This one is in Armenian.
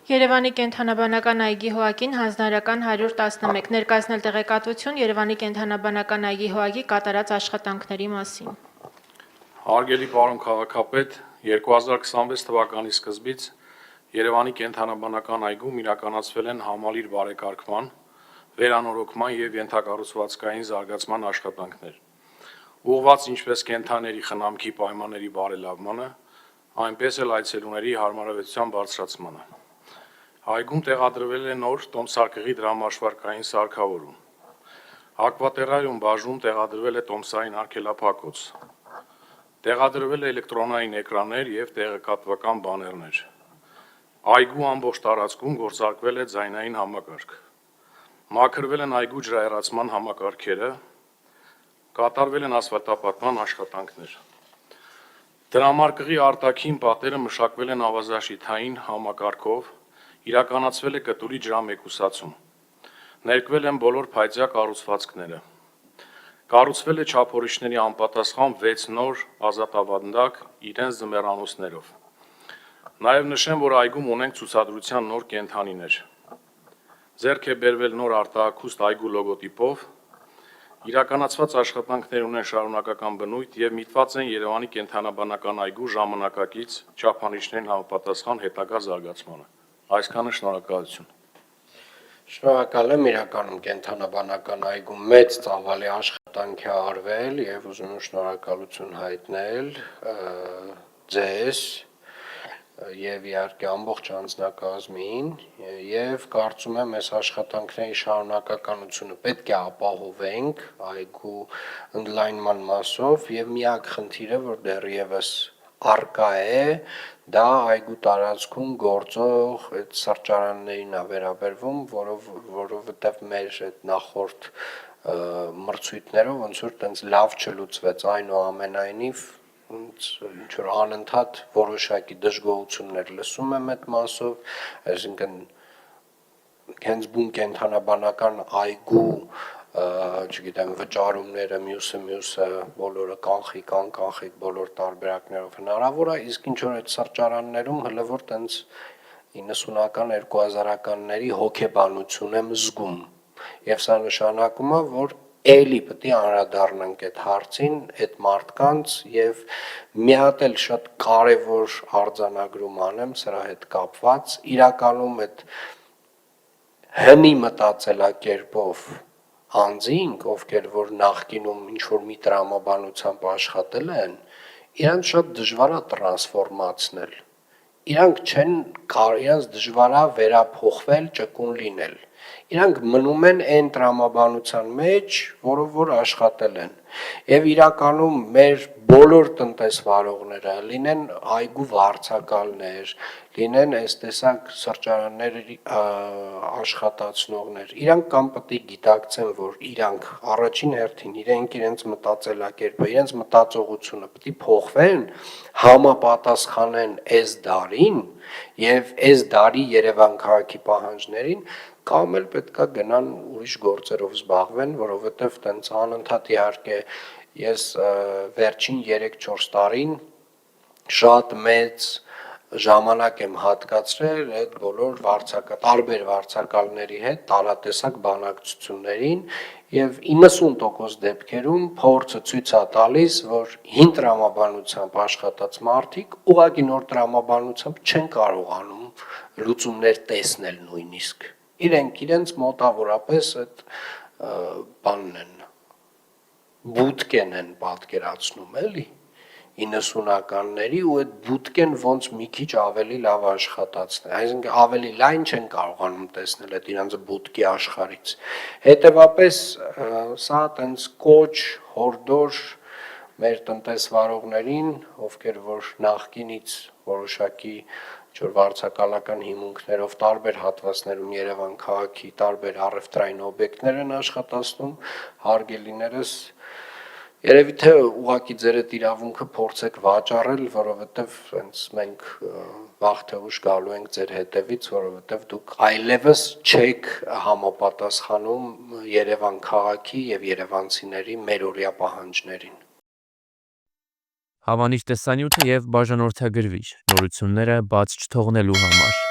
Երևանի կենդանաբանական այգի հոակին հանձնարարական 111 ներկայացնել տեղեկատվություն Երևանի կենդանաբանական այգի հոակի կատարած աշխատանքների մասին։ Հարգելի պարոն քաղաքապետ, 2026 թվականի սկզբից Երևանի կենդանաբանական այգում իրականացվել են համալիր բարեկարգման, վերանորոգման եւ ենթակառուցվածքային զարգացման աշխատանքներ, ուղղված ինչպես կենդանիների խնամքի պայմանների բարելավմանը, այնպես էլ այցելուների հարմարավետության բարձրացմանը։ Այգում տեղադրվել է նոր տոմսարկղի դրամաշվարկային սարքավորում։ Ակվատերարիում բաժնում տեղադրվել է տոմսային արգելափակոց։ Տեղադրվել է էլեկտրոնային էկրաններ եւ տեղեկատվական բաներներ։ Այգու ամբողջ տարածքում գործարկվել է ձայնային համակարգ։ Մաքրվել են այգու ջրահեռացման համակարգերը, կատարվել են ասֆալտապատման աշխատանքներ։ Դրամարկղի արտաքին պատերը մշակվել են ավազաշիթային համակարգով, իրականացվել է կտուրի ջրամեկուսացում։ Ներկվել են բոլոր փայծյա կառուցվածքները։ Կառուցվել է չափորոշիչների անպատասխան 6 նոր ազատավանդակ իրենց ձմեռանոցներով։ Նաև նշեմ, որ այգում ունենք ցուցադրության նոր կենդանիներ։ Ձեռք է բերվել նոր արտահայտust այգու լոգոտիպով։ Իրականացված աշխատանքներ ունեն շարունակական բնույթ եւ միտված են Երևանի կենդանաբանական այգու ժամանակակից չափանիշներին համապատասխան հետագա զարգացմանը։ Այսքանը, շնորհակալություն։ Շնորհակալ եմ, իրականում կենդանաբանական այգում մեծ ծավալի աշխատանք է արվել եւ ուզում եմ շնորհակալություն հայտնել ձեզ եւ իհարկե ամբողջ անձնակազմին եւ կարծում եմ այս աշխատանքների շարունակականությունը պետք է ապահովենք այգու ընդլայնման մասով եւ միակ խնդիրը, որ դեռևս առկա է, դա այգու տարածքում գործող այդ սրճարաններին է վերաբերվում, որովհետև մեր այդ նախորդ մրցույթներով ոնց որ տենց լավ չլուծվեց, այնուամենայնիվ ինչ որ անընդհատ որոշակի դժգոհություններ լսում եմ այդ մասով, այսինքն հենց բուն կենդանաբանական այգու չգիտեմ վճարումները մյուսը բոլորը կանխիկ բոլոր տարբերակներով հնարավոր է, իսկ ինչ որ այդ սրճարաններում հələ որ տենց 90-ական 2000-ականների հոգեբանություն եմ զգում եւ սա նշանակում է որ էլի պետք է անդրադառնանք այդ հարցին, այդ մարդկանց եւ մի հատ էլ շատ կարեւոր արձանագրում անեմ սրա հետ կապված, իրականում այդ հնի մտածելակերպով անձինք, ովքեր որ նախկինում ինչ որ մի տրամաբանությամբ աշխատել են, իրանց շատ դժվար է տրանսֆորմացնել։ Իրանց դժվար է վերափոխվել, ճկուն լինել։ Իրանք մնում են այն տրամաբանության մեջ, որով որ աշխատել են։ Եվ իրականում մեր բոլոր տնտեսվարողները, լինեն այգու վարձակալներ, լինեն այս տեսակ սրճարանների աշխատացնողներ, իրանք կամ պետք է գիտակցեն, որ իրանք առաջին հերթին իրենց մտածելակերպը, իրենց մտածողությունը պետք է փոխվեն, համապատասխանեն այս դարին եւ այս դարի Երևան քաղաքի պահանջներին, կամ էլ պետքա գնան ուրիշ գործերով զբաղվեն, որովհետեւ տենց անընդհատ իհարկե ես վերջին 3-4 տարին շատ մեծ ժամանակ եմ հատկացրել այդ բոլոր տարբեր վարձակալների հետ տարատեսակ բանակցություններին եւ 90% դեպքերում փորձը ցույց է տալիս, որ հին տրամաբանությամբ աշխատած մարդիկ ուղղակի նոր տրամաբանությամբ չեն կարողանում լուծումներ տեսնել նույնիսկ։ Իրենց մոտավորապես այդ բանն են բուտկեն են պատկերացնում էլի 90-ականների ու այդ բուտկեն ոնց մի քիչ ավելի լավ աշխատացնել, այսինքն ավելի լայն չեն կարողանում տեսնել այդ իրանց բուտկի աշխարհից։ Հետևաբար սա տենց կոչ, հորդոր մեր տնտեսվարողներին, ովքեր որ նախկինից որոշակի ինչ-որ վարձակալական հիմունքներով տարբեր հատվածներում Երևան քաղաքի տարբեր առևտրային օբյեկտներ են աշխատացնում, հարգելիներս երևի թե ուղղակի ձեր այդ իրավունքը փորձեք վաճառել, որովհետև հենց մենք վաղ թե ուշ գալու ենք ձեր հետևից, որովհետև դուք այլևս չեք համապատասխանում Երևան քաղաքի եւ երևանցիների մերօրյա պահանջներին։ Հավանիր տեսանյութը եւ բաժանորդագրվիր նորությունները բաց չթողնելու համար։